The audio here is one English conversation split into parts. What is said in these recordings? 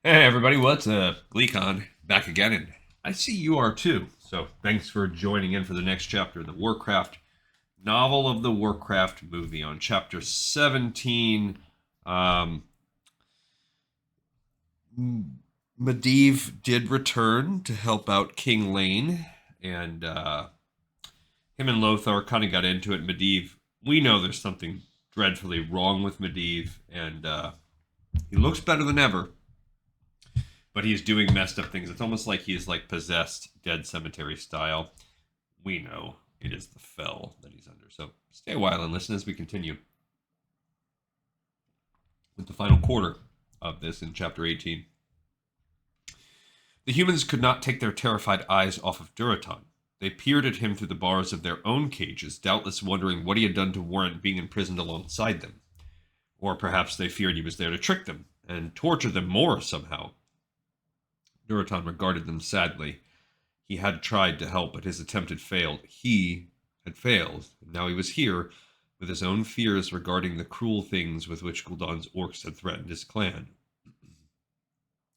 Hey everybody, what's up? Gleekon back again, and I see you are too. So thanks for joining in for the next chapter, the Warcraft novel of the Warcraft movie. On chapter 17, um, Medivh did return to help out King Lane, and him and Lothar kind of got into it. Medivh, we know there's something dreadfully wrong with Medivh, and he looks better than ever, but he's doing messed up things. It's almost like he's like possessed, Dead Cemetery style. We know it is the fell that he's under. So stay a while and listen as we continue with the final quarter of this in chapter 18. The humans could not take their terrified eyes off of Duraton. They peered at him through the bars of their own cages, doubtless wondering what he had done to warrant being imprisoned alongside them. Or perhaps they feared he was there to trick them and torture them more somehow. Duraton regarded them sadly. He had tried to help, but his attempt had failed. He had failed, and now he was here, with his own fears regarding the cruel things with which Gul'dan's orcs had threatened his clan.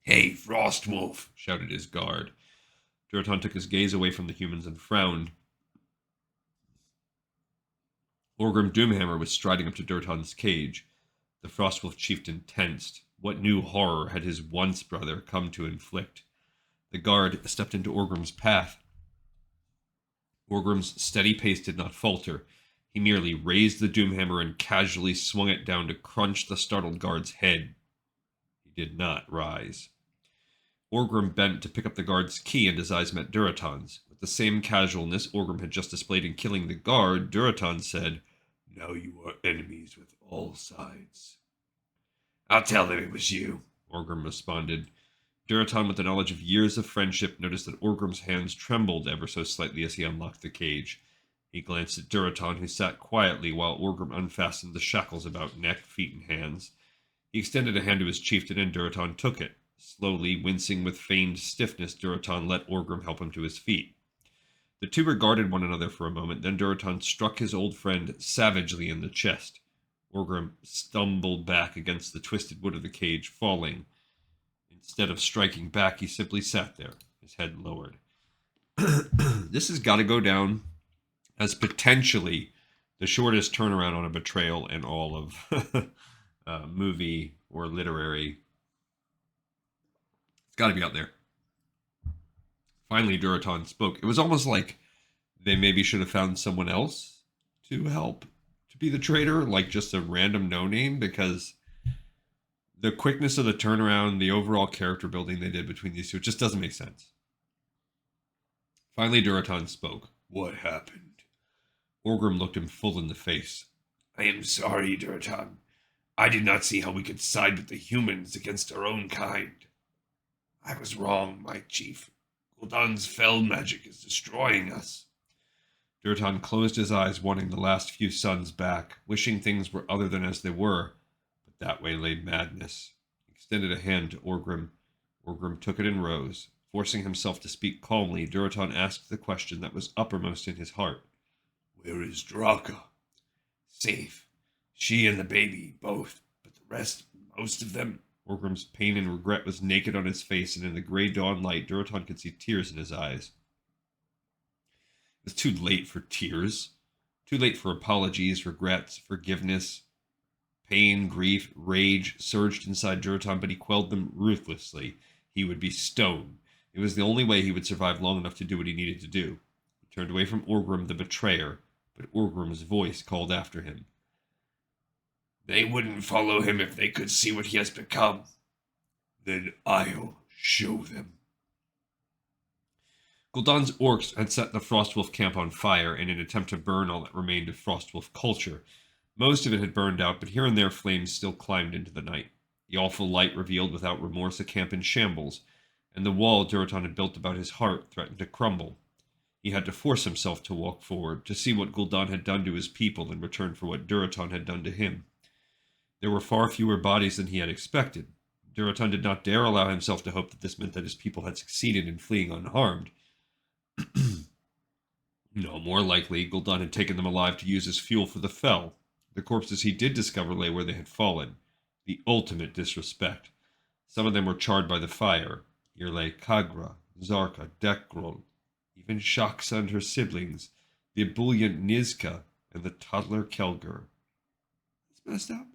"Hey, Frostwolf!" shouted his guard. Duraton took his gaze away from the humans and frowned. Orgrim Doomhammer was striding up to Duraton's cage. The Frostwolf chieftain tensed. What new horror had his once brother come to inflict? The guard stepped into Orgrim's path. Orgrim's steady pace did not falter. He merely raised the Doomhammer and casually swung it down to crunch the startled guard's head. He did not rise. Orgrim bent to pick up the guard's key, and his eyes met Duraton's. With the same casualness Orgrim had just displayed in killing the guard, Duraton said, "Now you are enemies with all sides." "I'll tell them it was you," Orgrim responded. Duraton, with the knowledge of years of friendship, noticed that Orgrim's hands trembled ever so slightly as he unlocked the cage. He glanced at Duraton, who sat quietly while Orgrim unfastened the shackles about neck, feet, and hands. He extended a hand to his chieftain, and Duraton took it. Slowly, wincing with feigned stiffness, Duraton let Orgrim help him to his feet. The two regarded one another for a moment, then Duraton struck his old friend savagely in the chest. Orgrim stumbled back against the twisted wood of the cage, falling. Instead of striking back, he simply sat there, his head lowered. This has got to go down as potentially the shortest turnaround on a betrayal in all of movie or literary. It's got to be out there. Finally, Duraton spoke. It was almost like they maybe should have found someone else to help to be the traitor, like just a random no-name, because the quickness of the turnaround, the overall character building they did between these two, it just doesn't make sense. Finally, Duraton spoke. "What happened?" Orgrim looked him full in the face. "I am sorry, Duraton. I did not see how we could side with the humans against our own kind. I was wrong, my chief. Gul'dan's fell magic is destroying us." Duraton closed his eyes, wanting the last few suns back, wishing things were other than as they were. But that way lay madness. He extended a hand to Orgrim. Orgrim took it and rose. Forcing himself to speak calmly, Duraton asked the question that was uppermost in his heart. "Where is Draka?" "Safe. She and the baby, both. But the rest, most of them..." Orgrim's pain and regret was naked on his face, and in the gray dawn light, Duraton could see tears in his eyes. It was too late for tears. Too late for apologies, regrets, forgiveness. Pain, grief, rage surged inside Duraton, but he quelled them ruthlessly. He would be stone. It was the only way he would survive long enough to do what he needed to do. He turned away from Orgrim, the betrayer, but Orgrim's voice called after him. "They wouldn't follow him if they could see what he has become. Then I'll show them." Gul'dan's orcs had set the Frostwolf camp on fire in an attempt to burn all that remained of Frostwolf culture. Most of it had burned out, but here and there flames still climbed into the night. The awful light revealed without remorse a camp in shambles, and the wall Duraton had built about his heart threatened to crumble. He had to force himself to walk forward, to see what Gul'dan had done to his people in return for what Duraton had done to him. There were far fewer bodies than he had expected. Duraton did not dare allow himself to hope that this meant that his people had succeeded in fleeing unharmed. No, more likely, Gul'dan had taken them alive to use as fuel for the fell. The corpses he did discover lay where they had fallen. The ultimate disrespect. Some of them were charred by the fire. Here lay Kagra, Zarka, Dekrol, even Shaksa and her siblings, the ebullient Nizka, and the toddler Kelger. It's messed up.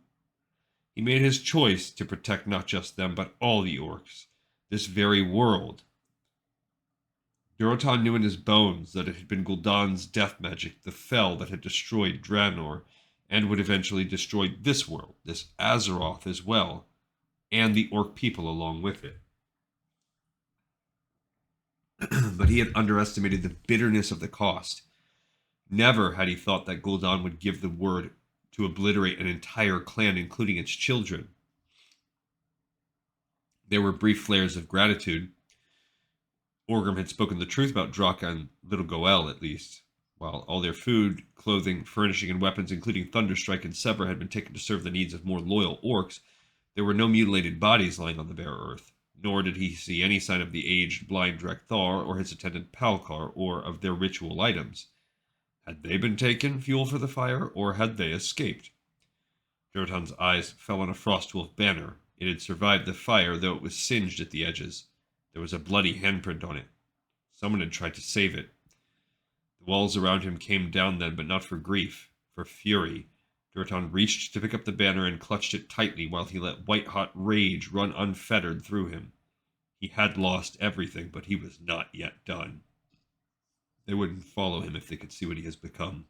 He made his choice to protect not just them, but all the orcs, this very world. Durotan knew in his bones that it had been Gul'dan's death magic, the Fel, that had destroyed Draenor, and would eventually destroy this world, this Azeroth as well, and the orc people along with it. But he had underestimated the bitterness of the cost. Never had he thought that Gul'dan would give the word to obliterate an entire clan, including its children. There were brief flares of gratitude. Orgrim had spoken the truth about Draka and Little Goel, at least. While all their food, clothing, furnishing, and weapons, including Thunderstrike and Sever, had been taken to serve the needs of more loyal orcs, there were no mutilated bodies lying on the bare earth, nor did he see any sign of the aged, blind Drekthar or his attendant Palkar, or of their ritual items. Had they been taken, fuel for the fire, or had they escaped? Durotan's eyes fell on a Frostwolf banner. It had survived the fire, though it was singed at the edges. There was a bloody handprint on it. Someone had tried to save it. The walls around him came down then, but not for grief, for fury. Durotan reached to pick up the banner and clutched it tightly while he let white-hot rage run unfettered through him. He had lost everything, but he was not yet done. They wouldn't follow him if they could see what he has become.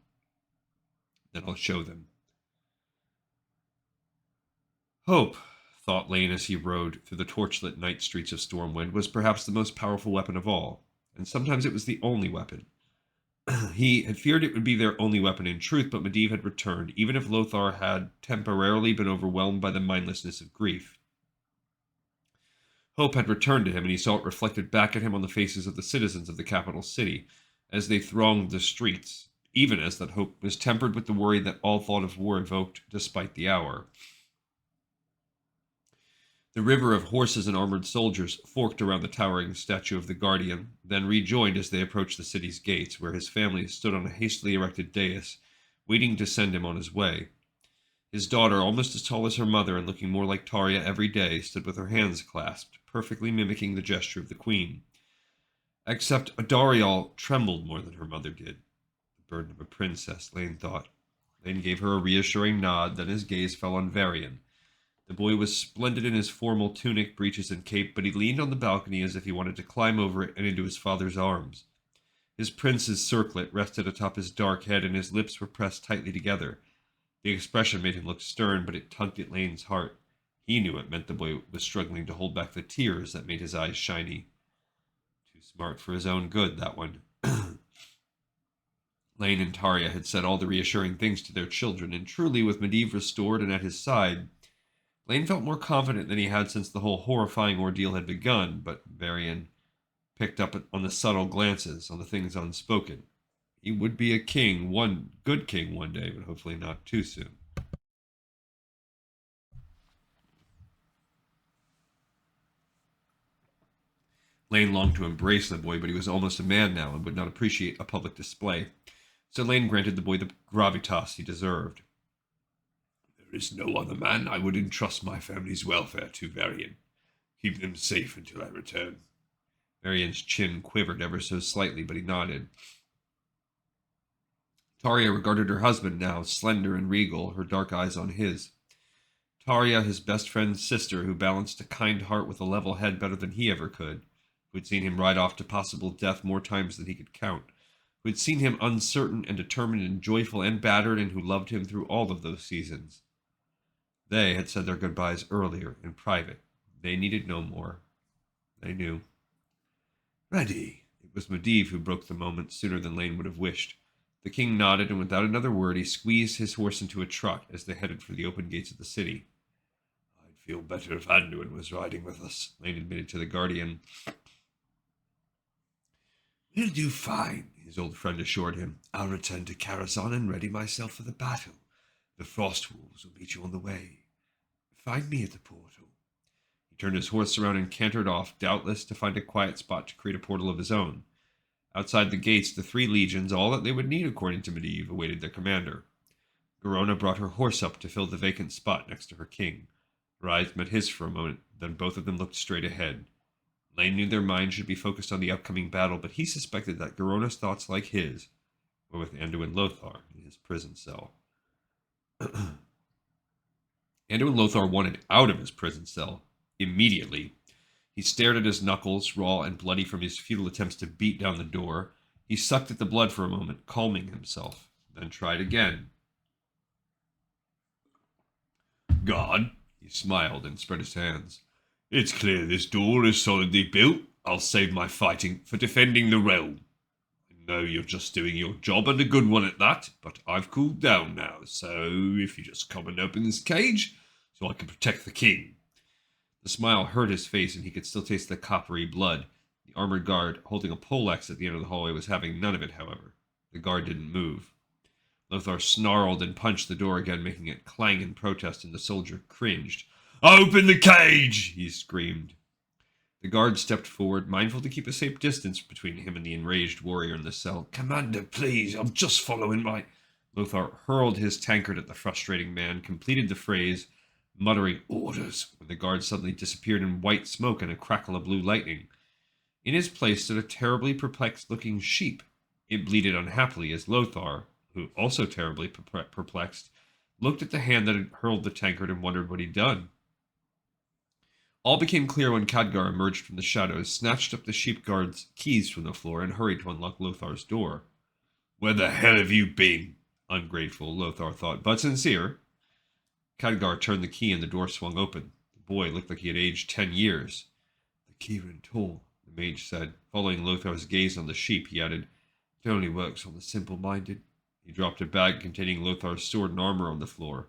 Then I'll show them. Hope, thought Lane as he rode through the torchlit night streets of Stormwind, was perhaps the most powerful weapon of all, and sometimes it was the only weapon. He had feared it would be their only weapon in truth, but Medivh had returned, even if Lothar had temporarily been overwhelmed by the mindlessness of grief. Hope had returned to him, and he saw it reflected back at him on the faces of the citizens of the capital city, as they thronged the streets, even as that hope was tempered with the worry that all thought of war evoked despite the hour. The river of horses and armored soldiers forked around the towering statue of the Guardian, then rejoined as they approached the city's gates, where his family stood on a hastily erected dais, waiting to send him on his way. His daughter, almost as tall as her mother and looking more like Tarya every day, stood with her hands clasped, perfectly mimicking the gesture of the queen. Except Adariel trembled more than her mother did. The burden of a princess, Lane thought. Lane gave her a reassuring nod, then his gaze fell on Varian. The boy was splendid in his formal tunic, breeches, and cape, but he leaned on the balcony as if he wanted to climb over it and into his father's arms. His prince's circlet rested atop his dark head, and his lips were pressed tightly together. The expression made him look stern, but it tugged at Lane's heart. He knew it meant the boy was struggling to hold back the tears that made his eyes shiny. Too smart for his own good, that one. Lane and Tarya had said all the reassuring things to their children, and truly, with Medivh restored and at his side, Lane felt more confident than he had since the whole horrifying ordeal had begun, but Varian picked up on the subtle glances, on the things unspoken. He would be a king, one good king one day, but hopefully not too soon. Lane longed to embrace the boy, but he was almost a man now and would not appreciate a public display. So Lane granted the boy the gravitas he deserved. There is no other man I would entrust my family's welfare to, Varian. Keep them safe until I return. Varian's chin quivered ever so slightly, but he nodded. Tarya regarded her husband now, slender and regal, her dark eyes on his. Tarya, his best friend's sister, who balanced a kind heart with a level head better than he ever could, who had seen him ride off to possible death more times than he could count, who had seen him uncertain and determined and joyful and battered, and who loved him through all of those seasons. They had said their goodbyes earlier, in private. They needed no more. They knew. Ready. It was Medivh who broke the moment sooner than Lane would have wished. The king nodded, and without another word, he squeezed his horse into a trot as they headed for the open gates of the city. I'd feel better if Anduin was riding with us, Lane admitted to the Guardian. We'll do fine, his old friend assured him. I'll return to Karazhan and ready myself for the battle. The Frostwolves will meet you on the way. Find me at the portal. He turned his horse around and cantered off, doubtless to find a quiet spot to create a portal of his own. Outside the gates, the 3 legions, all that they would need according to Medivh, awaited their commander. Garona brought her horse up to fill the vacant spot next to her king. Her eyes met his for a moment, then both of them looked straight ahead. Lane knew their minds should be focused on the upcoming battle, but he suspected that Garona's thoughts, like his, were with Anduin Lothar in his prison cell. Anduin Lothar wanted out of his prison cell immediately. He stared at his knuckles, raw and bloody from his futile attempts to beat down the door. He sucked at the blood for a moment, calming himself, then tried again. "God," he smiled and spread his hands. "It's clear this door is solidly built. I'll save my fighting for defending the realm. I know you're just doing your job, and a good one at that, but I've cooled down now, so if you just come and open this cage, so I can protect the king." The smile hurt his face, and he could still taste the coppery blood. The armored guard, holding a poleaxe at the end of the hallway, was having none of it, however. The guard didn't move. Lothar snarled and punched the door again, making it clang in protest, and the soldier cringed. "Open the cage!" he screamed. The guard stepped forward, mindful to keep a safe distance between him and the enraged warrior in the cell. "Commander, please, I'm just following my..." Lothar hurled his tankard at the frustrating man, completed the phrase, muttering orders, when the guard suddenly disappeared in white smoke and a crackle of blue lightning. In his place stood a terribly perplexed-looking sheep. It bleated unhappily as Lothar, who, also terribly perplexed, looked at the hand that had hurled the tankard and wondered what he'd done. All became clear when Khadgar emerged from the shadows, snatched up the sheep guard's keys from the floor, and hurried to unlock Lothar's door. "Where the hell have you been?" Ungrateful, Lothar thought, but sincere. Khadgar turned the key and the door swung open. The boy looked like he had aged 10 years. "The Kirin Tor," the mage said. Following Lothar's gaze on the sheep, he added, "It only works on the simple-minded." He dropped a bag containing Lothar's sword and armor on the floor.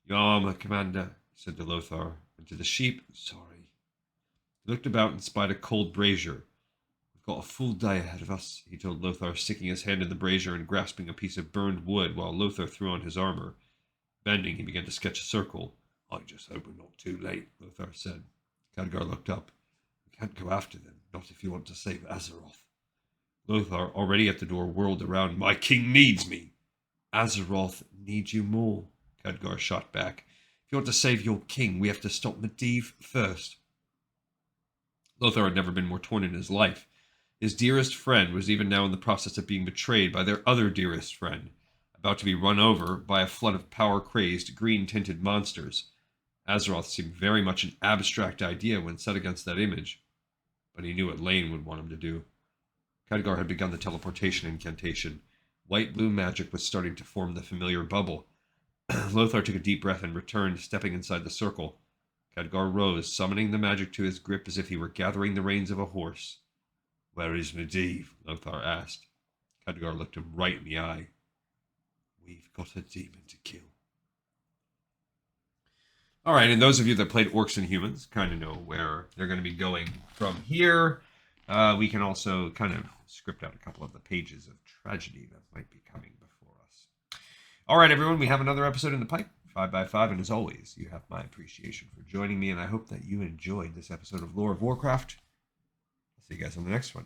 "Your armor, Commander," he said to Lothar, and to the sheep, "Sorry." He looked about and spied a cold brazier. "We've got a full day ahead of us," he told Lothar, sticking his hand in the brazier and grasping a piece of burned wood while Lothar threw on his armor. Bending, he began to sketch a circle. "I just hope we're not too late," Lothar said. Khadgar looked up. "We can't go after them, not if you want to save Azeroth." Lothar, already at the door, whirled around. "My king needs me." "Azeroth needs you more," Khadgar shot back. "If you want to save your king, we have to stop Medivh first." Lothar had never been more torn in his life. His dearest friend was even now in the process of being betrayed by their other dearest friend, about to be run over by a flood of power-crazed, green-tinted monsters. Azeroth seemed very much an abstract idea when set against that image, but he knew what Lane would want him to do. Khadgar had begun the teleportation incantation. White-blue magic was starting to form the familiar bubble. Lothar took a deep breath and returned, stepping inside the circle. Khadgar rose, summoning the magic to his grip as if he were gathering the reins of a horse. "Where is Medivh?" Lothar asked. Khadgar looked him right in the eye. "We've got a demon to kill." All right, and those of you that played Orcs and Humans kind of know where they're going to be going from here. We can also kind of script out a couple of the pages of tragedy that might be coming before us. All right, everyone, we have another episode in the pipe, 5x5, and as always, you have my appreciation for joining me, and I hope that you enjoyed this episode of Lore of Warcraft. I'll see you guys on the next one.